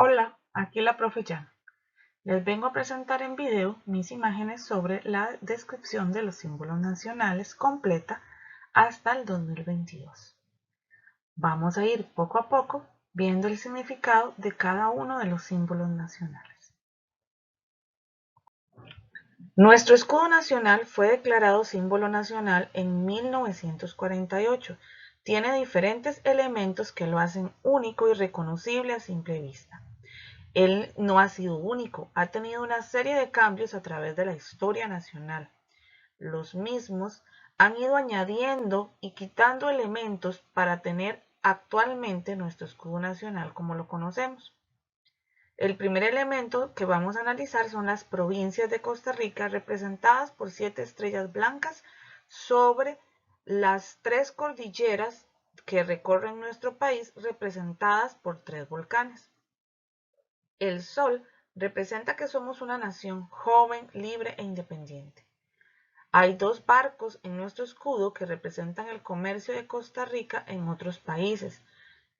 Hola, aquí la profe Jan. Les vengo a presentar en video mis imágenes sobre la descripción de los símbolos nacionales completa hasta el 2022. Vamos a ir poco a poco viendo el significado de cada uno de los símbolos nacionales. Nuestro escudo nacional fue declarado símbolo nacional en 1948. Tiene diferentes elementos que lo hacen único y reconocible a simple vista. Él no ha sido único, ha tenido una serie de cambios a través de la historia nacional. Los mismos han ido añadiendo y quitando elementos para tener actualmente nuestro escudo nacional como lo conocemos. El primer elemento que vamos a analizar son las provincias de Costa Rica representadas por 7 estrellas blancas sobre las 3 cordilleras que recorren nuestro país representadas por 3 volcanes. El sol representa que somos una nación joven, libre e independiente. Hay 2 barcos en nuestro escudo que representan el comercio de Costa Rica en otros países.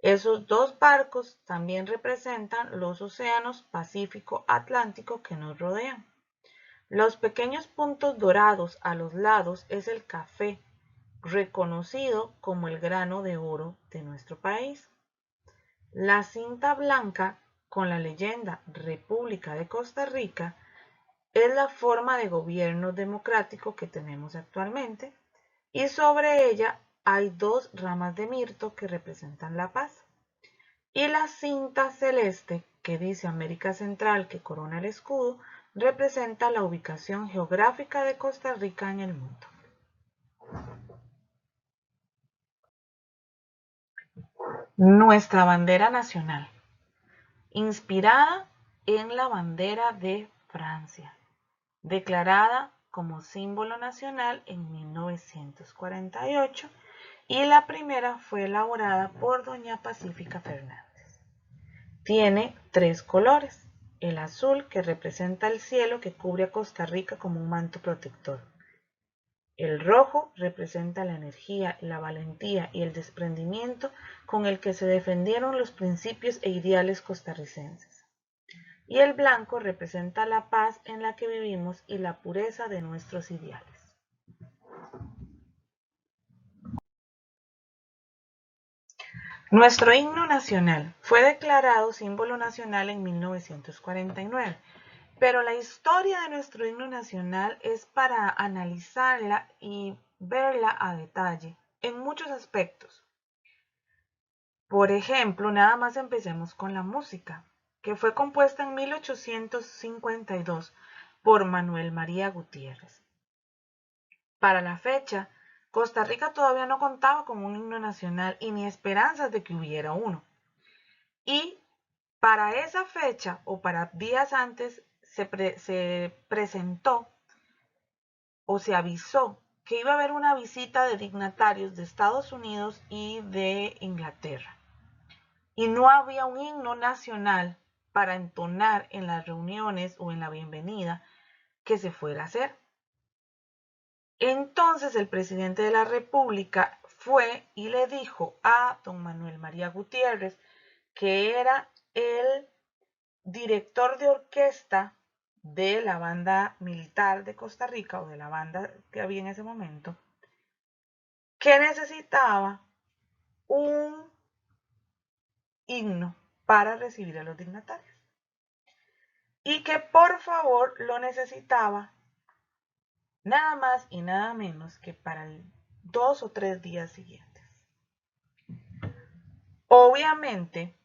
Esos 2 barcos también representan los océanos Pacífico, Atlántico que nos rodean. Los pequeños puntos dorados a los lados es el café, reconocido como el grano de oro de nuestro país. La cinta blanca con la leyenda República de Costa Rica es la forma de gobierno democrático que tenemos actualmente y sobre ella hay 2 ramas de mirto que representan la paz. Y la cinta celeste que dice América Central que corona el escudo representa la ubicación geográfica de Costa Rica en el mundo. Nuestra bandera nacional, inspirada en la bandera de Francia, declarada como símbolo nacional en 1948 y la primera fue elaborada por doña Pacífica Fernández. Tiene 3 colores, el azul que representa el cielo que cubre a Costa Rica como un manto protector. El rojo representa la energía, la valentía y el desprendimiento con el que se defendieron los principios e ideales costarricenses. Y el blanco representa la paz en la que vivimos y la pureza de nuestros ideales. Nuestro himno nacional fue declarado símbolo nacional en 1949, pero la historia de nuestro himno nacional es para analizarla y verla a detalle en muchos aspectos. Por ejemplo, nada más empecemos con la música, que fue compuesta en 1852 por Manuel María Gutiérrez. Para la fecha, Costa Rica todavía no contaba con un himno nacional y ni esperanzas de que hubiera uno. Y para esa fecha o para días antes se presentó o se avisó que iba a haber una visita de dignatarios de Estados Unidos y de Inglaterra. Y no había un himno nacional para entonar en las reuniones o en la bienvenida que se fuera a hacer. Entonces el presidente de la República fue y le dijo a don Manuel María Gutiérrez, que era el director de orquesta de la banda militar de Costa Rica o de la banda que había en ese momento, que necesitaba un himno para recibir a los dignatarios y que por favor lo necesitaba nada más y nada menos que para el 2 o 3 días siguientes. Obviamente,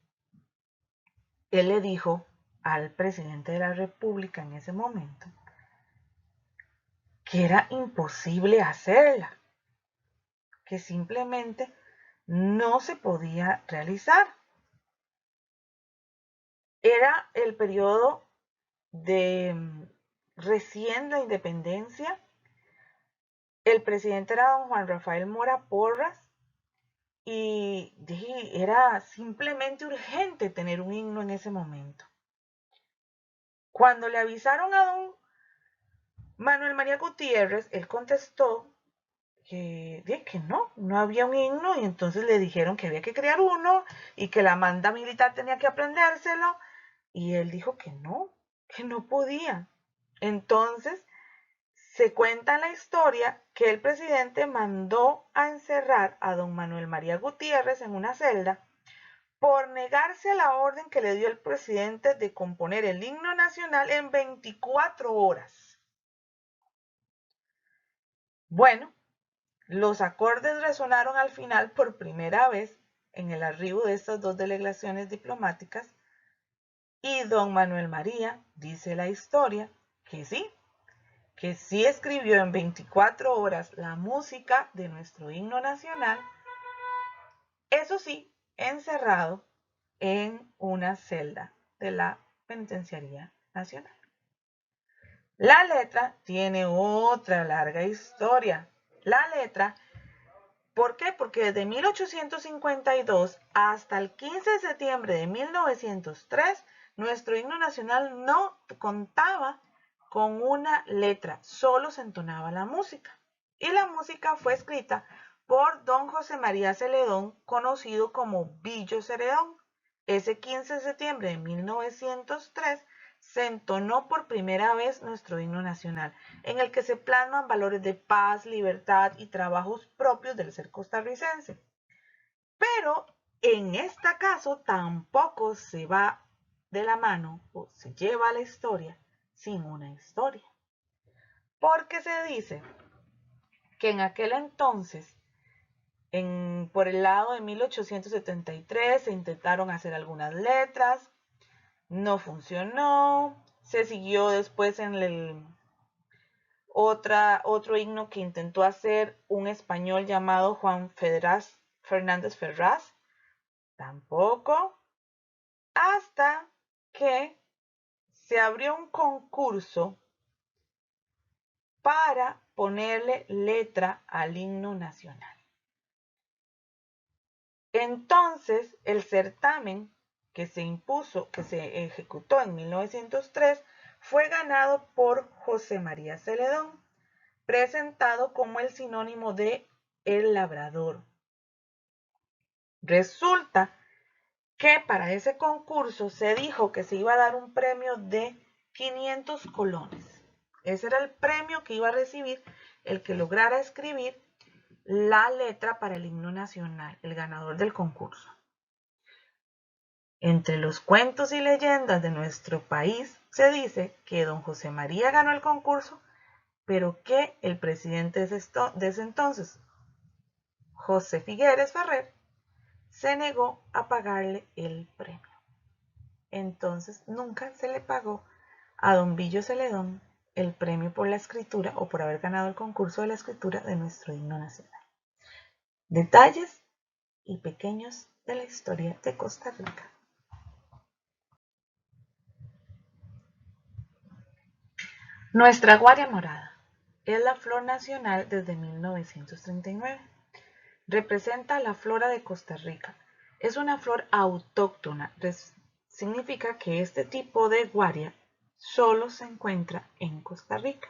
él le dijo al presidente de la República en ese momento que era imposible hacerla, que simplemente no se podía realizar. Era el periodo de recién la independencia. El presidente era don Juan Rafael Mora Porras y era simplemente urgente tener un himno en ese momento. Cuando le avisaron a don Manuel María Gutiérrez, él contestó que no había un himno y entonces le dijeron que había que crear uno y que la manda militar tenía que aprendérselo Y él dijo que no podía. Entonces, se cuenta en la historia que el presidente mandó a encerrar a don Manuel María Gutiérrez en una celda por negarse a la orden que le dio el presidente de componer el himno nacional en 24 horas. Bueno, los acordes resonaron al final por primera vez en el arribo de estas dos delegaciones diplomáticas y don Manuel María, dice la historia, que sí escribió en 24 horas la música de nuestro himno nacional, eso sí, encerrado en una celda de la Penitenciaría Nacional. La letra tiene otra larga historia. La letra, ¿por qué? Porque desde 1852 hasta el 15 de septiembre de 1903, nuestro himno nacional no contaba con una letra, solo se entonaba la música. Y la música fue escrita por don José María Celedón, conocido como Billo Celedón. Ese 15 de septiembre de 1903 se entonó por primera vez nuestro himno nacional, en el que se plasman valores de paz, libertad y trabajos propios del ser costarricense. Pero en este caso tampoco se va de la mano o se lleva a la historia sin una historia. Porque se dice que en aquel entonces, por el lado de 1873, se intentaron hacer algunas letras, no funcionó, se siguió después en otro himno que intentó hacer un español llamado Juan Fernández Ferraz, tampoco, hasta que se abrió un concurso para ponerle letra al himno nacional. Entonces, el certamen que se ejecutó en 1903, fue ganado por José María Celedón, presentado como el sinónimo de el labrador. Resulta que para ese concurso se dijo que se iba a dar un premio de 500 colones. Ese era el premio que iba a recibir el que lograra escribir la letra para el himno nacional, el ganador del concurso. Entre los cuentos y leyendas de nuestro país se dice que don José María ganó el concurso, pero que el presidente de ese entonces, José Figueres Ferrer, se negó a pagarle el premio. Entonces nunca se le pagó a don Billo Celedón el premio por la escritura o por haber ganado el concurso de la escritura de nuestro himno nacional. Detalles y pequeños de la historia de Costa Rica. Nuestra guaria morada es la flor nacional desde 1939. Representa la flora de Costa Rica. Es una flor autóctona. Significa que este tipo de guaria solo se encuentra en Costa Rica.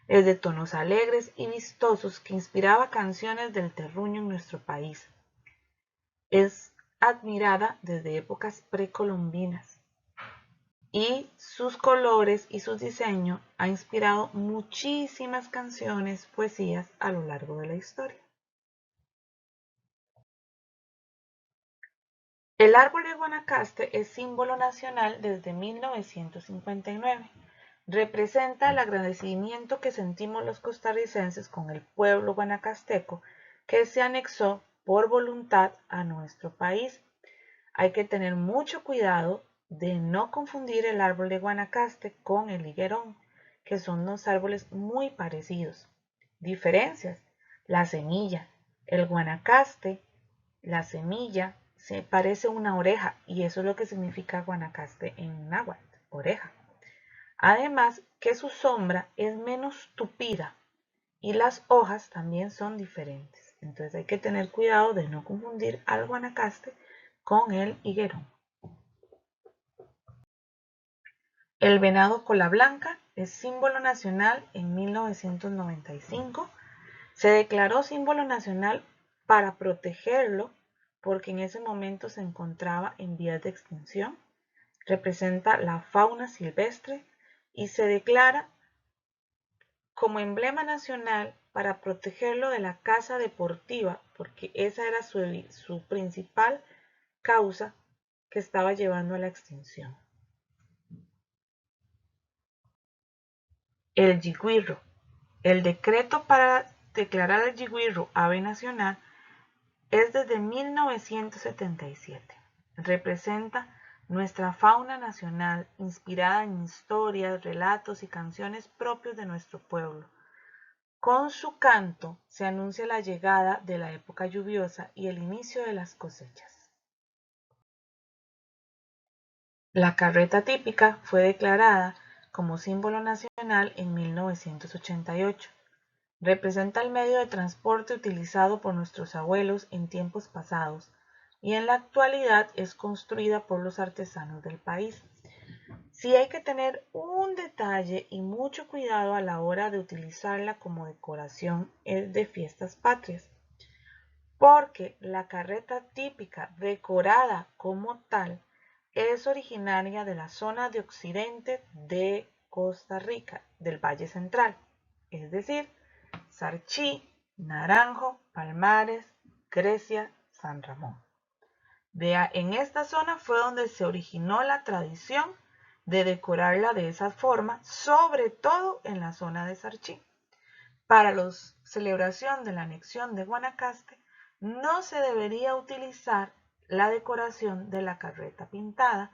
Es de tonos alegres y vistosos que inspiraba canciones del terruño en nuestro país. Es admirada desde épocas precolombinas y sus colores y su diseño ha inspirado muchísimas canciones, poesías a lo largo de la historia. El árbol de Guanacaste es símbolo nacional desde 1959. Representa el agradecimiento que sentimos los costarricenses con el pueblo guanacasteco que se anexó por voluntad a nuestro país. Hay que tener mucho cuidado de no confundir el árbol de Guanacaste con el higuerón, que son dos árboles muy parecidos. Diferencias: la semilla. El Guanacaste, la semilla, se parece una oreja y eso es lo que significa Guanacaste en náhuatl, oreja. Además que su sombra es menos tupida y las hojas también son diferentes. Entonces hay que tener cuidado de no confundir al Guanacaste con el higuerón. El venado cola blanca es símbolo nacional en 1995. Se declaró símbolo nacional para protegerlo porque en ese momento se encontraba en vías de extinción. representa la fauna silvestre y se declara como emblema nacional para protegerlo de la caza deportiva, porque esa era su principal causa que estaba llevando a la extinción. El yigüirro. El decreto para declarar el yigüirro ave nacional es desde 1977. Representa nuestra fauna nacional inspirada en historias, relatos y canciones propios de nuestro pueblo. Con su canto se anuncia la llegada de la época lluviosa y el inicio de las cosechas. La carreta típica fue declarada como símbolo nacional en 1988. Representa el medio de transporte utilizado por nuestros abuelos en tiempos pasados y en la actualidad es construida por los artesanos del país. Sí hay que tener un detalle y mucho cuidado a la hora de utilizarla como decoración de fiestas patrias, porque la carreta típica decorada como tal es originaria de la zona de occidente de Costa Rica, del Valle Central, es decir, Sarchí, Naranjo, Palmares, Grecia, San Ramón. En esta zona fue donde se originó la tradición de decorarla de esa forma, sobre todo en la zona de Sarchí. Para la celebración de la anexión de Guanacaste, no se debería utilizar la decoración de la carreta pintada,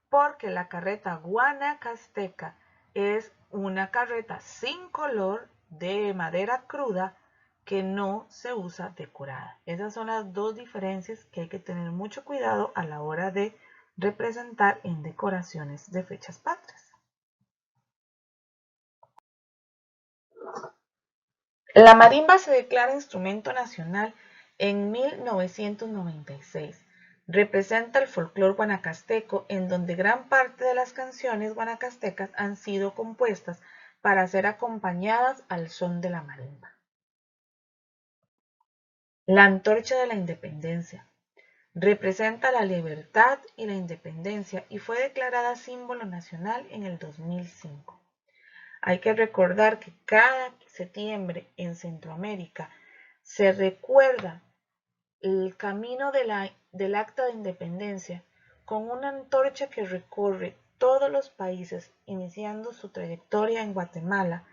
porque la carreta guanacasteca es una carreta sin color de madera cruda que no se usa decorada. Esas son las dos diferencias que hay que tener mucho cuidado a la hora de representar en decoraciones de fechas patrias. La marimba se declara instrumento nacional en 1996. Representa el folclore guanacasteco, en donde gran parte de las canciones guanacastecas han sido compuestas para ser acompañadas al son de la marimba. La antorcha de la independencia. Representa la libertad y la independencia y fue declarada símbolo nacional en el 2005. Hay que recordar que cada septiembre en Centroamérica se recuerda el camino del Acta de Independencia con una antorcha que recorre todos los países, iniciando su trayectoria en Guatemala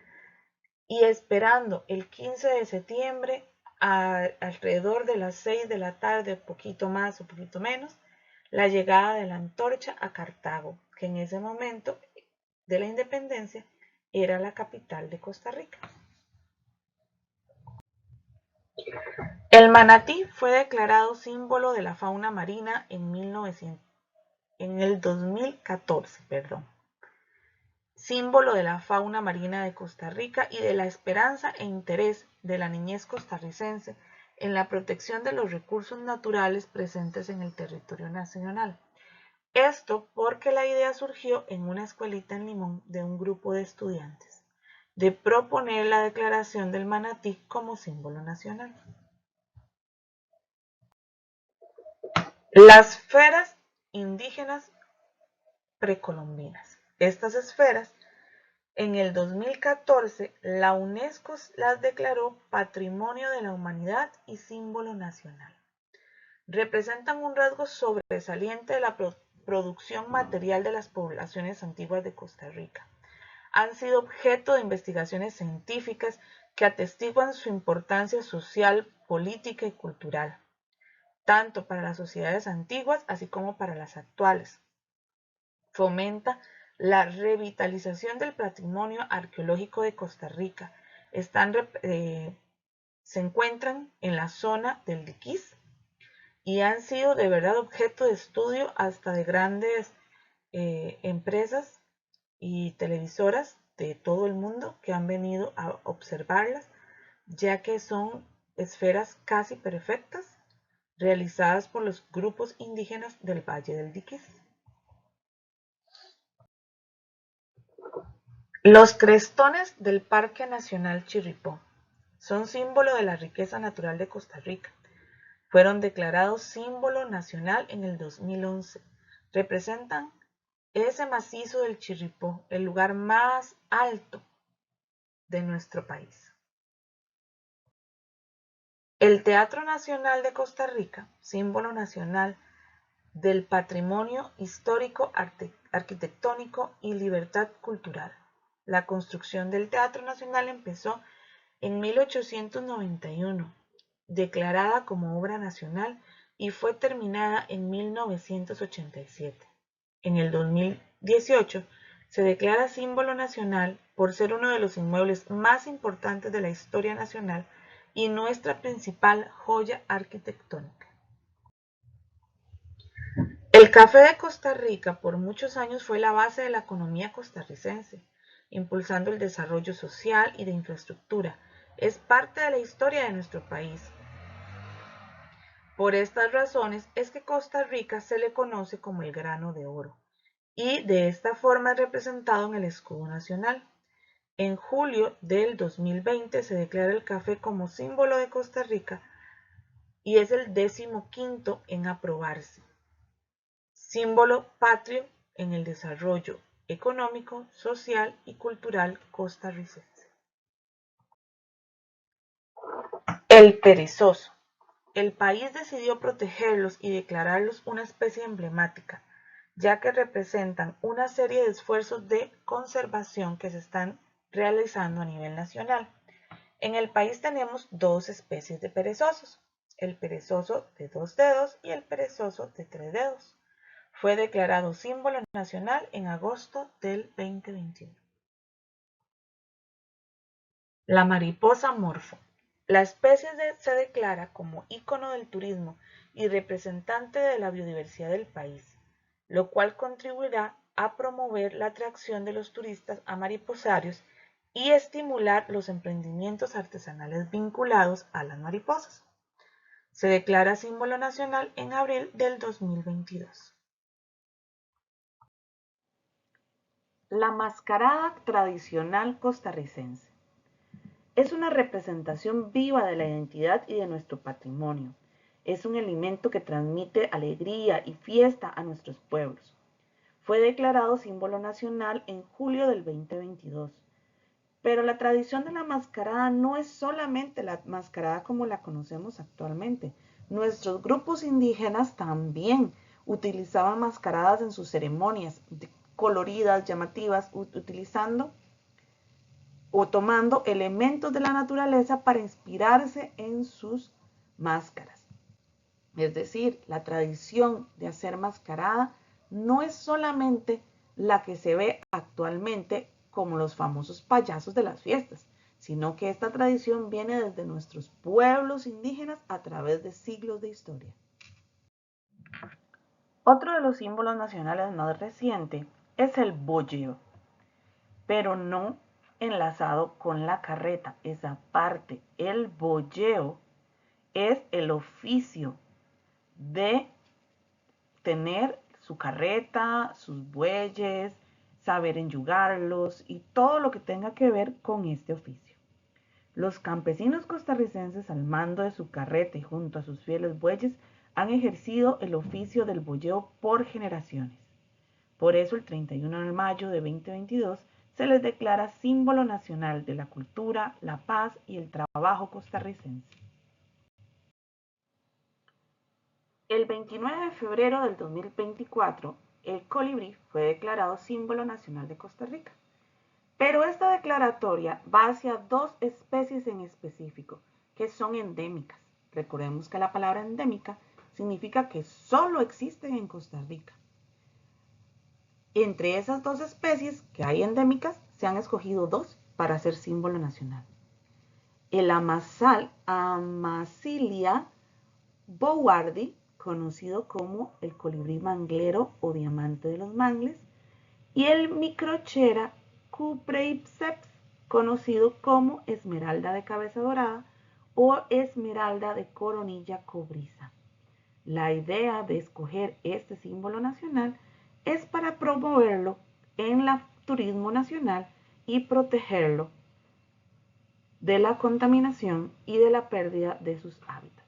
y esperando el 15 de septiembre alrededor de las 6 de la tarde, poquito más o poquito menos, la llegada de la antorcha a Cartago, que en ese momento de la independencia era la capital de Costa Rica. El manatí fue declarado símbolo de la fauna marina en el 2014, símbolo de la fauna marina de Costa Rica y de la esperanza e interés de la niñez costarricense en la protección de los recursos naturales presentes en el territorio nacional. Esto porque la idea surgió en una escuelita en Limón de un grupo de estudiantes de proponer la declaración del manatí como símbolo nacional. Las esferas indígenas precolombinas. Estas esferas, en el 2014, la UNESCO las declaró Patrimonio de la Humanidad y símbolo nacional. Representan un rasgo sobresaliente de la producción material de las poblaciones antiguas de Costa Rica. Han sido objeto de investigaciones científicas que atestiguan su importancia social, política y cultural, tanto para las sociedades antiguas así como para las actuales. Fomenta la revitalización del patrimonio arqueológico de Costa Rica. Se encuentran en la zona del Diquís y han sido de verdad objeto de estudio hasta de grandes empresas y televisoras de todo el mundo que han venido a observarlas, ya que son esferas casi perfectas realizadas por los grupos indígenas del Valle del Diquís. Los crestones del Parque Nacional Chirripó son símbolo de la riqueza natural de Costa Rica. Fueron declarados símbolo nacional en el 2011. Representan ese macizo del Chirripó, el lugar más alto de nuestro país. El Teatro Nacional de Costa Rica, símbolo nacional del patrimonio histórico, arquitectónico y libertad cultural. La construcción del Teatro Nacional empezó en 1891, declarada como obra nacional, y fue terminada en 1987. En el 2018 se declara símbolo nacional por ser uno de los inmuebles más importantes de la historia nacional y nuestra principal joya arquitectónica. El café de Costa Rica por muchos años fue la base de la economía costarricense, impulsando el desarrollo social y de infraestructura. Es parte de la historia de nuestro país. Por estas razones es que Costa Rica se le conoce como el grano de oro, y de esta forma es representado en el escudo nacional. En julio del 2020 se declara el café como símbolo de Costa Rica y es el 15º en aprobarse. Símbolo patrio en el desarrollo económico, social y cultural costarricense. El perezoso. El país decidió protegerlos y declararlos una especie emblemática, ya que representan una serie de esfuerzos de conservación que se están realizando a nivel nacional. En el país tenemos dos especies de perezosos, el perezoso de 2 dedos y el perezoso de 3 dedos. Fue declarado símbolo nacional en agosto del 2021. La mariposa morfo. La especie se declara como ícono del turismo y representante de la biodiversidad del país, lo cual contribuirá a promover la atracción de los turistas a mariposarios y estimular los emprendimientos artesanales vinculados a las mariposas. Se declara símbolo nacional en abril del 2022. La mascarada tradicional costarricense. Es una representación viva de la identidad y de nuestro patrimonio. Es un elemento que transmite alegría y fiesta a nuestros pueblos. Fue declarado símbolo nacional en julio del 2022. Pero la tradición de la mascarada no es solamente la mascarada como la conocemos actualmente. Nuestros grupos indígenas también utilizaban mascaradas en sus ceremonias, coloridas, llamativas, utilizando o tomando elementos de la naturaleza para inspirarse en sus máscaras. Es decir, la tradición de hacer mascarada no es solamente la que se ve actualmente como los famosos payasos de las fiestas, sino que esta tradición viene desde nuestros pueblos indígenas a través de siglos de historia. Otro de los símbolos nacionales más reciente es el boyeo, pero no enlazado con la carreta. Esa parte, el boyeo, es el oficio de tener su carreta, sus bueyes, saber enyugarlos y todo lo que tenga que ver con este oficio. Los campesinos costarricenses al mando de su carreta y junto a sus fieles bueyes han ejercido el oficio del boyeo por generaciones. Por eso el 31 de mayo de 2022 se les declara símbolo nacional de la cultura, la paz y el trabajo costarricense. El 29 de febrero del 2024, el colibrí fue declarado símbolo nacional de Costa Rica. Pero esta declaratoria va hacia dos especies en específico, que son endémicas. Recordemos que la palabra endémica significa que solo existen en Costa Rica. Entre esas dos especies que hay endémicas, se han escogido dos para ser símbolo nacional. El Amazilia bowardi, conocido como el colibrí manglero o diamante de los mangles, y el Microchera cupreipseps, conocido como esmeralda de cabeza dorada o esmeralda de coronilla cobriza. La idea de escoger este símbolo nacional es para promoverlo en el turismo nacional y protegerlo de la contaminación y de la pérdida de sus hábitats.